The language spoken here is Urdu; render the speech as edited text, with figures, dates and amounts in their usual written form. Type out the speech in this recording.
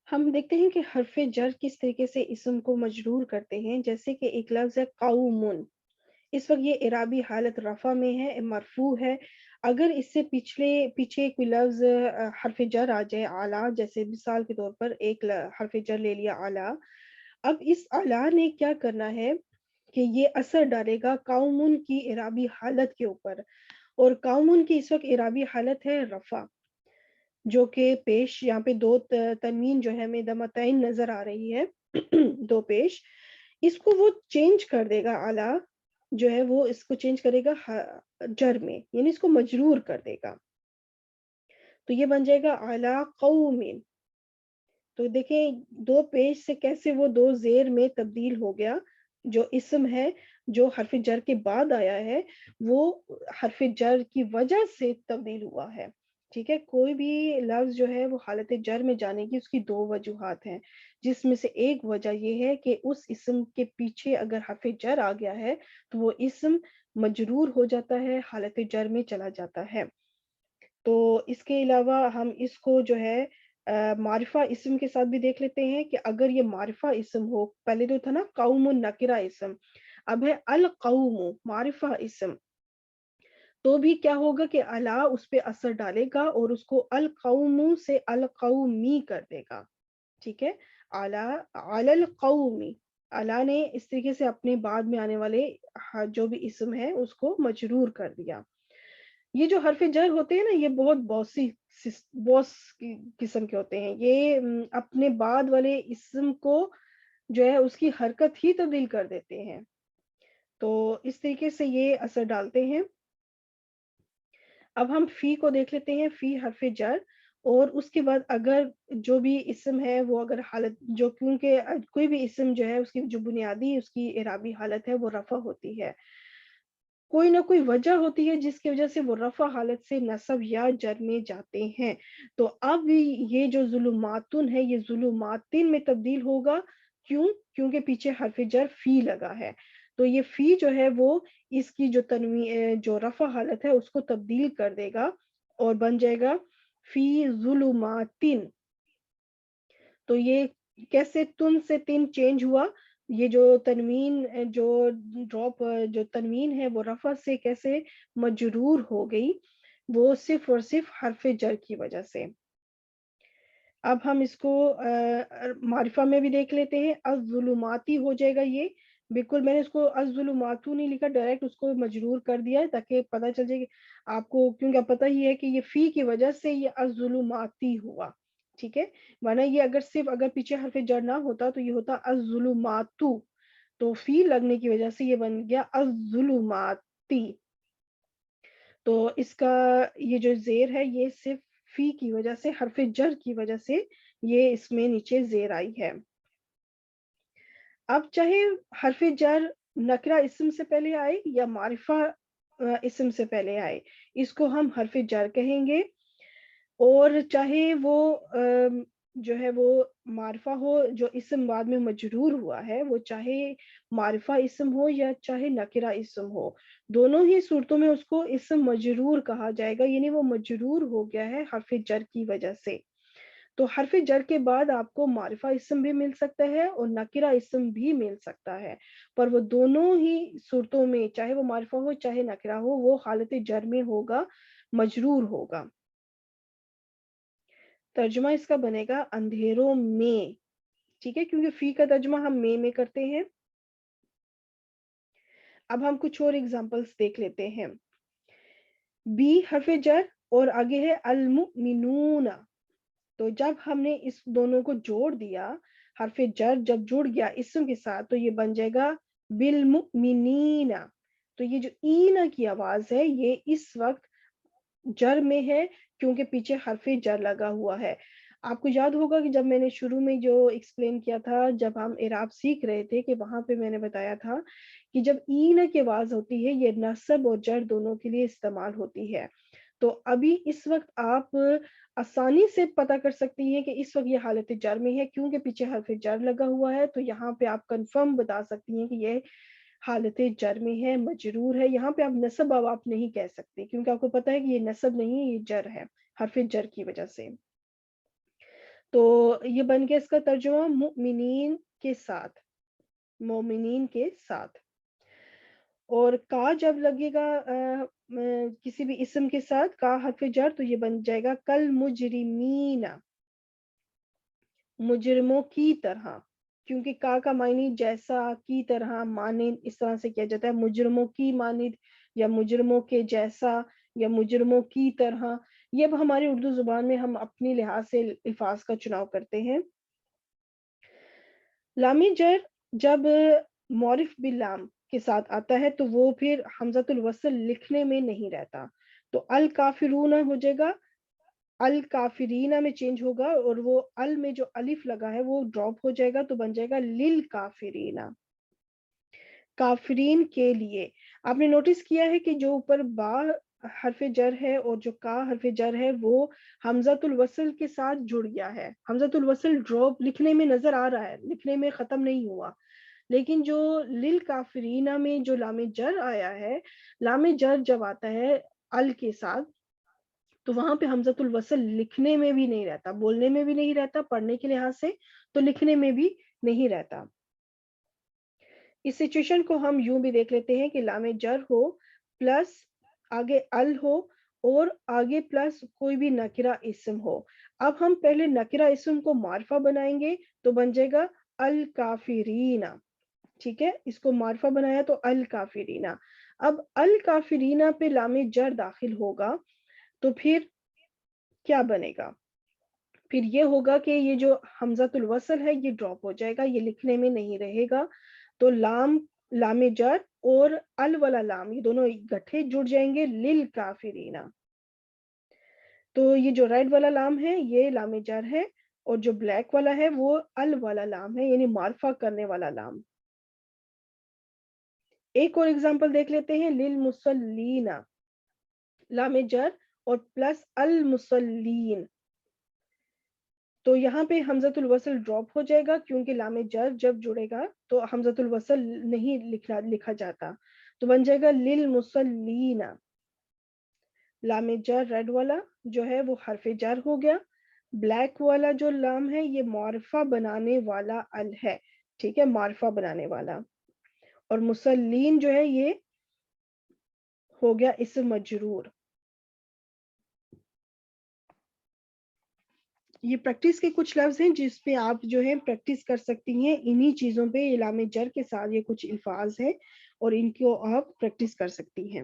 ہم دیکھتے ہیں کہ حرف جر کس طریقے سے اسم کو مجرور کرتے ہیں، جیسے کہ ایک لفظ ہے قومٌ۔ اس وقت یہ اعرابی حالت رفع میں ہے، مرفوع ہے۔ اگر اس سے پیچھے کوئی لفظ حرف جر آ جائے اعلیٰ، جیسے مثال کے طور پر ایک حرف جر لے لیا اعلیٰ، اب اس اعلیٰ نے کیا کرنا ہے کہ یہ اثر ڈالے گا قومٌ کی اعرابی حالت کے اوپر، اور قومٌ کی اس وقت اعرابی حالت ہے رفع، جو کہ پیش یہاں پہ دو تنوین جو ہے ہمیں دمتین نظر آ رہی ہے دو پیش، اس کو وہ چینج کر دے گا اعلیٰ جو ہے وہ اس کو چینج کرے گا جر میں، یعنی اس کو مجرور کر دے گا، تو یہ بن جائے گا اعلیٰ قوم۔ تو دیکھیں دو پیش سے کیسے وہ دو زیر میں تبدیل ہو گیا، جو اسم ہے جو حرف جر کے بعد آیا ہے وہ حرف جر کی وجہ سے تبدیل ہوا ہے۔ ٹھیک ہے، کوئی بھی لفظ جو ہے وہ حالت جر میں جانے کی اس کی دو وجوہات ہیں، جس میں سے ایک وجہ یہ ہے کہ اس اسم کے پیچھے اگر حرف جر آ گیا ہے تو وہ اسم مجرور ہو جاتا ہے، حالت جر میں چلا جاتا ہے۔ تو اس کے علاوہ ہم اس کو جو ہے معرفہ اسم کے ساتھ بھی دیکھ لیتے ہیں کہ اگر یہ معرفہ اسم ہو، پہلے تو تھا نا قوم نکرہ اسم، اب ہے القوم معرفہ اسم، تو بھی کیا ہوگا کہ الا اس پہ اثر ڈالے گا اور اس کو القوم سے القومی کر دے گا۔ ٹھیک ہے، الا علی القومی، الا نے اس طریقے سے اپنے بعد میں آنے والے جو بھی اسم ہے اس کو مجرور کر دیا۔ یہ جو حرف جر ہوتے ہیں نا، یہ بہت بوس قسم کے ہوتے ہیں، یہ اپنے بعد والے اسم کو جو ہے اس کی حرکت ہی تبدیل کر دیتے ہیں، تو اس طریقے سے یہ اثر ڈالتے ہیں۔ اب ہم فی کو دیکھ لیتے ہیں، فی حرف جر، اور اس کے بعد اگر جو بھی اسم ہے وہ اگر حالت جو، کیونکہ کوئی بھی اسم جو ہے اس کی جو بنیادی اس کی اعرابی حالت ہے وہ رفع ہوتی ہے، کوئی نہ کوئی وجہ ہوتی ہے جس کی وجہ سے وہ رفع حالت سے نصب یا جر میں جاتے ہیں، تو اب یہ جو ظلماتن ہے یہ ظلماتن میں تبدیل ہوگا، کیوں؟ کیونکہ پیچھے حرف جر فی لگا ہے، تو یہ فی جو ہے وہ اس کی جو جو رفع حالت ہے اس کو تبدیل کر دے گا اور بن جائے گا فی ظلماتن۔ تو یہ کیسے تن سے تن چینج ہوا، یہ جو تنوین جو ڈراپ جو تنوین ہے وہ رفع سے کیسے مجرور ہو گئی، وہ صرف اور صرف حرف جر کی وجہ سے۔ اب ہم اس کو معرفہ میں بھی دیکھ لیتے ہیں، الظلماتی ہو جائے گا، یہ بالکل میں نے اس کو الظلماتو نہیں لکھا، ڈائریکٹ اس کو مجرور کر دیا ہے تاکہ پتہ چل جائے کہ آپ کو، کیونکہ اب پتہ ہی ہے کہ یہ فی کی وجہ سے یہ الظلماتی ہوا۔ ٹھیک ہے، ورنہ یہ اگر صرف اگر پیچھے حرف جر نہ ہوتا تو یہ ہوتا الظلماتو، تو فی لگنے کی وجہ سے یہ بن گیا الظلماتی، تو اس کا یہ جو زیر ہے یہ صرف فی کی وجہ سے، حرف جر کی وجہ سے یہ اس میں نیچے زیر آئی ہے۔ اب چاہے حرف جر نکرہ اسم سے پہلے آئے یا معرفہ اسم سے پہلے آئے، اس کو ہم حرف جر کہیں گے، اور چاہے وہ جو ہے وہ معرفہ ہو جو اسم بعد میں مجرور ہوا ہے، وہ چاہے معرفہ اسم ہو یا چاہے نکرہ اسم ہو، دونوں ہی صورتوں میں اس کو اسم مجرور کہا جائے گا، یعنی وہ مجرور ہو گیا ہے حرف جر کی وجہ سے۔ تو حرف جر کے بعد آپ کو معرفہ اسم بھی مل سکتا ہے اور نکرہ اسم بھی مل سکتا ہے، پر وہ دونوں ہی صورتوں میں چاہے وہ معرفہ ہو چاہے نکرہ ہو وہ حالت جر میں ہوگا، مجرور ہوگا۔ ترجمہ اس کا بنے گا اندھیروں میں، ٹھیک ہے، کیونکہ فی کا ترجمہ ہم میں کرتے ہیں۔ اب ہم کچھ اور ایگزامپلس دیکھ لیتے ہیں، بی حرف جر اور آگے ہے المؤمنون، تو جب ہم نے اس دونوں کو جوڑ دیا، حرف جر جب جڑ گیا اسم کے ساتھ تو یہ بن جائے گا بالمؤمنین، تو یہ جو اینا کی آواز ہے یہ اس وقت جر میں ہے کیونکہ پیچھے حرف جر لگا ہوا ہے۔ آپ کو یاد ہوگا کہ جب میں نے شروع میں جو ایکسپلین کیا تھا، جب ہم اعراب سیکھ رہے تھے، کہ وہاں پہ میں نے بتایا تھا کہ جب اینا کی آواز ہوتی ہے یہ نصب اور جر دونوں کے لیے استعمال ہوتی ہے، تو ابھی اس وقت آپ آسانی سے پتا کر سکتی ہیں کہ اس وقت یہ حالت جر میں ہے کیونکہ پیچھے حرف جر لگا ہوا ہے، تو یہاں پہ آپ کنفرم بتا سکتی ہیں کہ یہ حالت جر میں ہے، مجرور ہے، یہاں پہ آپ نصب اب آپ نہیں کہہ سکتے کیونکہ آپ کو پتا ہے کہ یہ نصب نہیں، یہ جر ہے حرف جر کی وجہ سے۔ تو یہ بن گیا اس کا ترجمہ مؤمنین کے ساتھ، مومنین کے ساتھ. اور کا جب لگے گا کسی بھی اسم کے ساتھ کا حرف جر تو یہ بن جائے گا کل مجرمین، مجرموں کی طرح، کیونکہ کا معنی جیسا، کی طرح، مانند، اس طرح سے کیا جاتا ہے، مجرموں کی مانند یا مجرموں کے جیسا یا مجرموں کی طرح. یہ اب ہماری اردو زبان میں ہم اپنی لحاظ سے الفاظ کا چناؤ کرتے ہیں. لام جر جب معرف باللام کے ساتھ آتا ہے تو وہ پھر حمزۃ الوصل لکھنے میں نہیں رہتا، تو الکافرون ہو جائے گا، الکافرین میں چینج ہوگا، اور وہ ال میں جو الف لگا ہے وہ ڈراپ ہو جائے گا تو بن جائے گا للکافرین، کافرین کے لیے. آپ نے نوٹس کیا ہے کہ جو اوپر با حرف جر ہے اور جو کا حرف جر ہے وہ حمزۃ الوصل کے ساتھ جڑ گیا ہے. حمزۃ الوصل ڈراپ لکھنے میں نظر آ رہا ہے، لکھنے میں ختم نہیں ہوا، لیکن جو للکافرین میں جو لام جر آیا ہے، لام جر جب آتا ہے ال کے ساتھ تو وہاں پہ حمزۃ الوصل لکھنے میں بھی نہیں رہتا، بولنے میں بھی نہیں رہتا، پڑھنے کے لحاظ سے تو لکھنے میں بھی نہیں رہتا. اس سچویشن کو ہم یوں بھی دیکھ لیتے ہیں کہ لام جر ہو پلس آگے ال ہو اور آگے پلس کوئی بھی نکرہ اسم ہو. اب ہم پہلے نکرہ اسم کو معرفہ بنائیں گے تو بن جائے گا الکافرین. ٹھیک ہے، اس کو معرفہ بنایا تو الکافرین. اب الکافرین پہ لام جر داخل ہوگا تو پھر کیا بنے گا؟ پھر یہ ہوگا کہ یہ جو حمزۃ الوصل ہے یہ ڈراپ ہو جائے گا، یہ لکھنے میں نہیں رہے گا، تو لام جر اور ال والا لام یہ دونوں گٹھے جڑ جائیں گے للکافرین. تو یہ جو ریڈ والا لام ہے یہ لام جر ہے، اور جو بلیک والا ہے وہ ال والا لام ہے، یعنی معرفہ کرنے والا لام. ایک اور اگزامپل دیکھ لیتے ہیں، للمصلین، لام جر اور پلس المصلین، تو یہاں پہ حمزۃ الوصل ڈراپ ہو جائے گا کیونکہ لام جر جب جڑے گا تو حمزۃ الوصل نہیں لکھا جاتا، تو بن جائے گا للمصلین. لام جر ریڈ والا جو ہے وہ حرف جر ہو گیا، بلیک والا جو لام ہے یہ معرفہ بنانے والا ال ہے. ٹھیک ہے، معرفہ بنانے والا. اور مسلین جو ہے یہ ہو گیا اسم مجرور. یہ پریکٹس کے کچھ لفظ ہیں جس پہ آپ جو ہے پریکٹس کر سکتی ہیں، انہی چیزوں پہ لام جر کے ساتھ یہ کچھ الفاظ ہیں اور ان کو آپ پریکٹس کر سکتی ہیں.